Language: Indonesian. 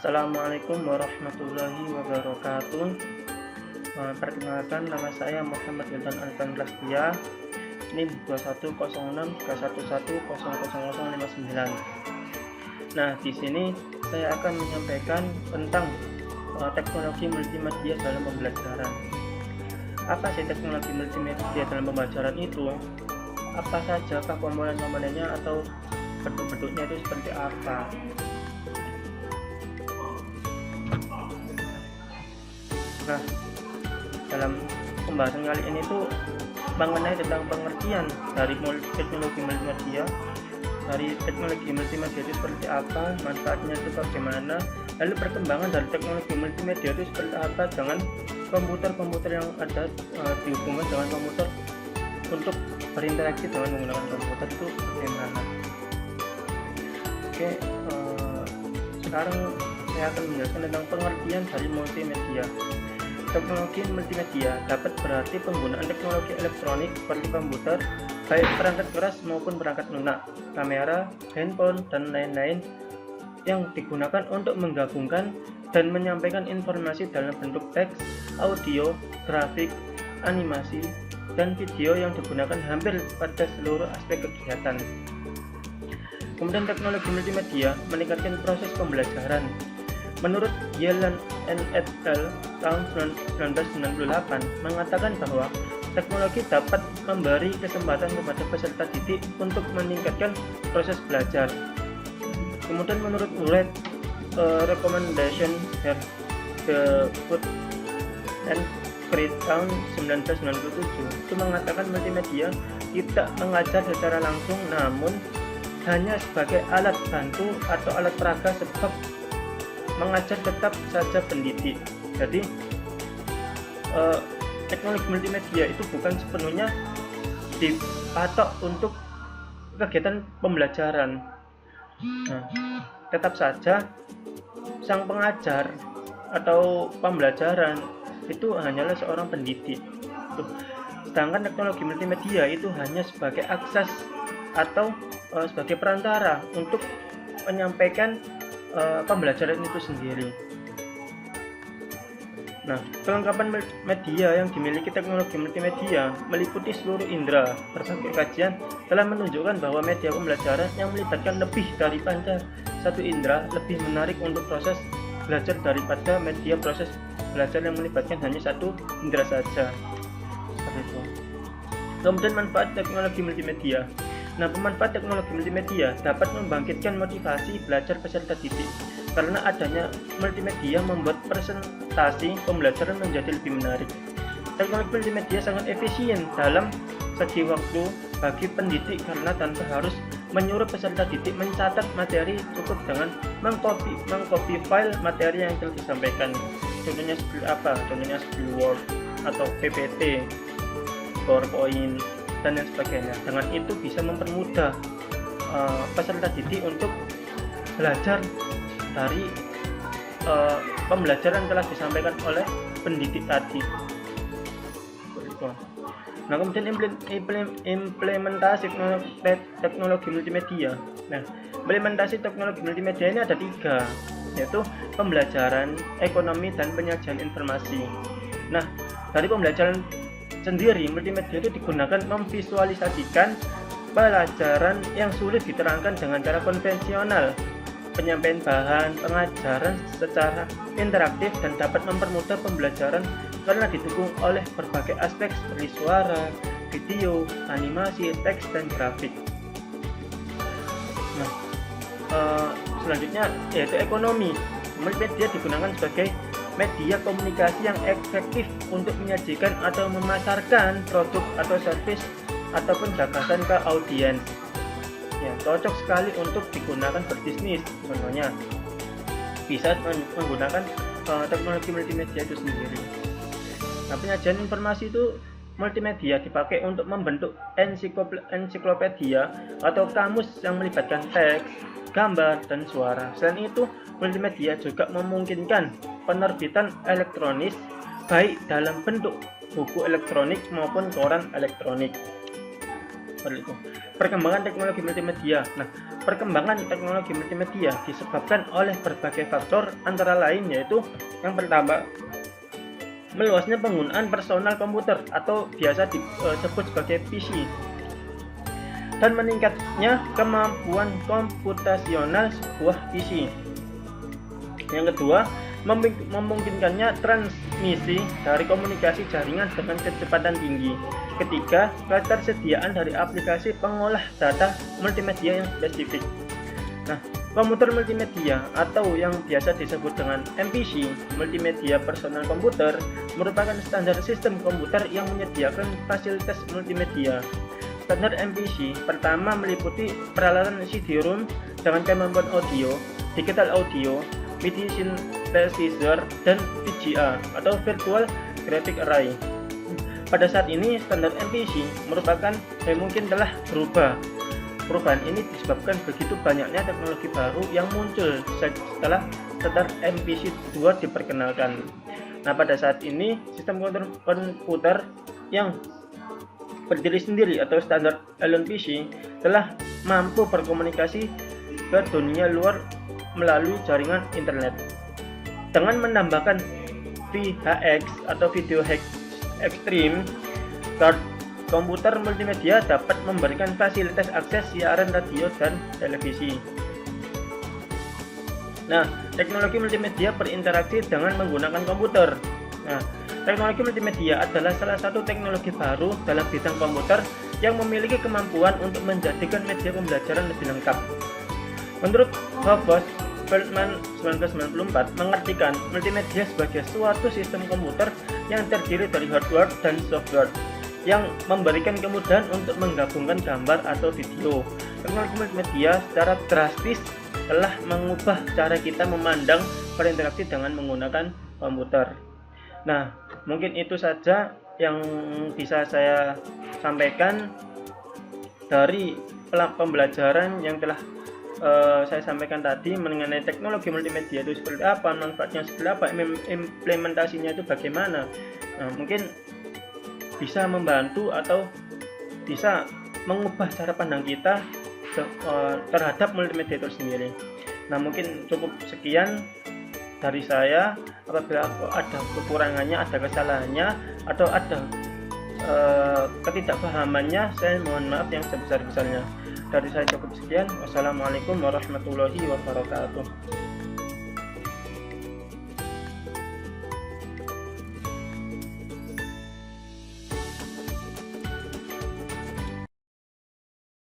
Assalamualaikum warahmatullahi wabarakatuh. Perkenalkan, nama saya Muhammad Wildan Alvan Rastia, NIM 210631100059. Nah, di sini saya akan menyampaikan tentang teknologi multimedia dalam pembelajaran. Apa sih teknologi multimedia dalam pembelajaran itu? Apa saja komponen-komponennya atau bentuk-bentuknya itu seperti apa? Nah, dalam pembahasan kali ini tuh mengenai tentang pengertian dari teknologi multimedia. Dari teknologi multimedia itu seperti apa, manfaatnya itu bagaimana, lalu perkembangan dari teknologi multimedia itu seperti apa dengan komputer-komputer yang ada dihubungkan dengan komputer untuk berinteraksi dengan menggunakan komputer itu bagaimana. Oke, sekarang saya akan menjelaskan tentang pengertian dari multimedia. Teknologi multimedia dapat berarti penggunaan teknologi elektronik seperti komputer, baik perangkat keras maupun perangkat lunak, kamera, handphone, dan lain-lain yang digunakan untuk menggabungkan dan menyampaikan informasi dalam bentuk teks, audio, grafik, animasi, dan video yang digunakan hampir pada seluruh aspek kegiatan. Kemudian teknologi multimedia meningkatkan proses pembelajaran. Menurut Yellen et al. Tahun 1998 mengatakan bahwa teknologi dapat memberi kesempatan kepada peserta didik untuk meningkatkan proses belajar. Kemudian menurut Wright Recommendation for the Food and Creed tahun 1997 itu mengatakan multimedia tidak mengajar secara langsung, namun hanya sebagai alat bantu atau alat peraga, sebab mengajar tetap saja pendidik. Jadi teknologi multimedia itu bukan sepenuhnya dipatok untuk kegiatan pembelajaran. Nah, tetap saja sang pengajar atau pembelajaran itu hanyalah seorang pendidik. Sedangkan teknologi multimedia itu hanya sebagai akses atau sebagai perantara untuk menyampaikan pembelajaran itu sendiri. Nah, kelengkapan media yang dimiliki teknologi multimedia meliputi seluruh indera. Berbagai kajian telah menunjukkan bahwa media pembelajaran yang melibatkan lebih daripada satu indera lebih menarik untuk proses belajar daripada media proses belajar yang melibatkan hanya satu indera saja. Seperti itu. Kemudian manfaat teknologi multimedia. Nah, pemanfaat teknologi multimedia dapat membangkitkan motivasi belajar peserta didik. Karena adanya multimedia membuat presentasi pembelajaran menjadi lebih menarik. Teknologi multimedia sangat efisien dalam segi waktu bagi pendidik karena tanpa harus menyuruh peserta didik mencatat materi, cukup dengan mengcopy file materi yang telah disampaikan. Contohnya seperti apa? Contohnya seperti Word atau PPT, PowerPoint, dan lain sebagainya. Dengan itu bisa mempermudah peserta didik untuk belajar dari pembelajaran telah disampaikan oleh pendidik tadi. Nah, kemudian implementasi teknologi multimedia. Nah, implementasi teknologi multimedia ini ada 3, yaitu pembelajaran, ekonomi, dan penyajian informasi. Nah, dari pembelajaran sendiri, multimedia itu digunakan memvisualisasikan pelajaran yang sulit diterangkan dengan cara konvensional. Penyampaian bahan pengajaran secara interaktif dan dapat mempermudah pembelajaran karena didukung oleh berbagai aspek seperti suara, video, animasi, teks, dan grafik. Nah, selanjutnya yaitu ekonomi. Multimedia digunakan sebagai media komunikasi yang efektif untuk menyajikan atau memasarkan produk atau servis ataupun gagasan ke audiens. Ya, cocok sekali untuk digunakan berbisnis. Contohnya bisa menggunakan teknologi multimedia itu sendiri. Nah, penyajian informasi itu multimedia dipakai untuk membentuk ensiklopedia atau kamus yang melibatkan teks, gambar, dan suara. Selain itu, multimedia juga memungkinkan penerbitan elektronis baik dalam bentuk buku elektronik maupun koran elektronik. seperti itu. Perkembangan teknologi multimedia. Nah, perkembangan teknologi multimedia disebabkan oleh berbagai faktor, antara lain yaitu yang pertama, meluasnya penggunaan personal komputer atau biasa disebut sebagai PC, dan meningkatnya kemampuan komputasional sebuah PC. Yang kedua, memungkinkannya transmisi dari komunikasi jaringan dengan kecepatan tinggi. Ketiga, ketersediaan dari aplikasi pengolah data multimedia yang spesifik. Nah, komputer multimedia atau yang biasa disebut dengan MPC, multimedia personal komputer, merupakan standar sistem komputer yang menyediakan fasilitas multimedia. Standar MPC pertama meliputi peralatan CD-ROM dengan kemampuan audio, digital audio, MIDI synthesizer, dan VGA atau Virtual Graphic Array. Pada saat ini standar MPC merupakan mungkin telah berubah. Perubahan ini disebabkan begitu banyaknya teknologi baru yang muncul setelah standar MPC 2 diperkenalkan. Nah, pada saat ini sistem komputer yang berdiri sendiri atau standar Elon PC telah mampu berkomunikasi ke dunia luar melalui jaringan internet. Dengan menambahkan VHX atau video ekstrim, komputer multimedia dapat memberikan fasilitas akses siaran radio dan televisi. Nah, teknologi multimedia berinteraksi dengan menggunakan komputer. Nah, teknologi multimedia adalah salah satu teknologi baru dalam bidang komputer yang memiliki kemampuan untuk menjadikan media pembelajaran lebih lengkap. Menurut Hobos Feldman 1994 mengartikan multimedia sebagai suatu sistem komputer yang terdiri dari hardware dan software yang memberikan kemudahan untuk menggabungkan gambar atau video. Teknologi multimedia secara drastis telah mengubah cara kita memandang berinteraksi dengan menggunakan komputer. Nah, mungkin itu saja yang bisa saya sampaikan dari pembelajaran yang telah saya sampaikan tadi mengenai teknologi multimedia itu seperti apa, manfaatnya seperti apa, implementasinya itu bagaimana. Nah, mungkin bisa membantu atau bisa mengubah cara pandang kita terhadap multimedia itu sendiri. Nah, mungkin cukup sekian dari saya. Apabila ada kekurangannya, ada kesalahannya, atau ada ketidakpahamannya, saya mohon maaf yang sebesar-besarnya. Dari saya cukup sekian. Wassalamualaikum warahmatullahi wabarakatuh.